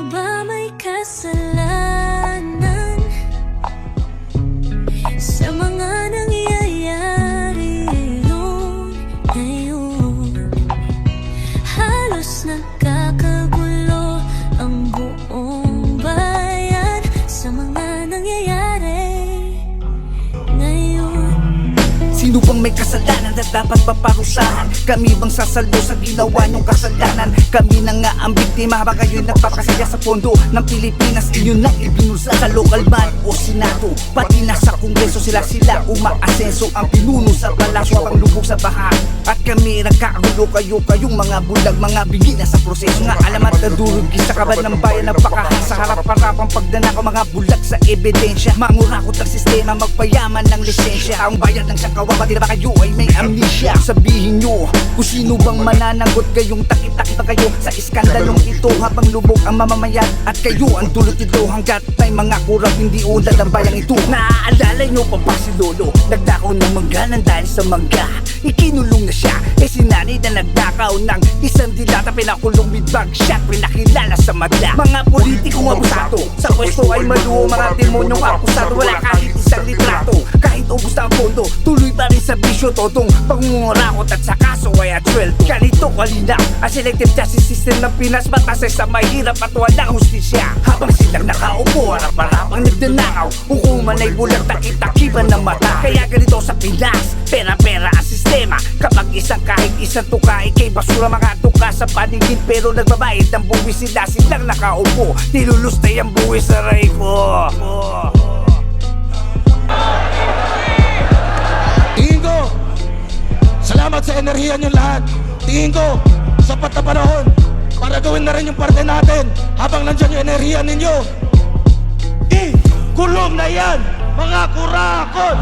ba may kasalanan sa mga nangyayari ngayon? Halos nakakagulo ang buong bayan sa mga nangyayari ngayon. Sino bang may kasalanan na dapat paparusahan? Kami bang sasalo sa ginawa niyong kasalanan? Kami na nga ang biktima habang kayo'y nagpapakasaya sa pondo ng Pilipinas. Inyo nang ibinusa sa lokal man o senado, pati na sa kongreso sila umaasenso. Ang pinuno sa palasyo habang lubog sa baha. At kami nagkakagulo kayong mga bulag, mga bingi na sa proseso. Nga alamat na durog sa kabad ng bayan, nagpakahan sa harap-harapang pagdanako, mga bulag sa ebidensya. Mangurakot ang sistema, magpayaman ng lisensya. Ang bayan ng sangkawa, pati na ba kayo ay may amnesia? Sabihin nyo kung sino bang mananagot, kayong takit-takit pa kayo sa iskandalong ito habang lubog ang mamamayan. At kayo ang dulot ito hanggat may mga kurap hindi unlad ang bayang ito. Naaalala nyo pa ba si Lolo? Nagdakaw ng mangganan dahil sa mangga. Ikinulong na siya, si nanay na nagdakaw ng isang dilata, pinakulong with bag shot, pinakilala sa madla. Mga politikong abusado, sa pwesto ay maluho, mga demonyong akusado. Wala kahit isang litrato, kahit ubos na ang pondo, tuloy pa rin sa bisyo, totong pangungurakot at sa kaso ay atwelto. Ganito kalina ang selective justice system ng Pinas, batasay sa mahirap at walang hustisya. Habang silang nakaupo, harap-harapang nagdanakaw, hukuman ay bulag, takit-takiban ng mata. Kaya ganito sa Pinas, pera-pera ang sistema. Kapag isang kahit isang tuka, ikay basura, mga tuka sa paningin, pero nagbabayad ng buwis sila, silang nakaupo. Nilulustay ang buwis sa ray ko. Tingin ko, salamat sa enerhiya nyo lahat. Tingin ko, sapat na panahon para gawin na rin yung parte natin habang nandyan yung enerhiya ninyo. Kulong na yan, mga kurakot!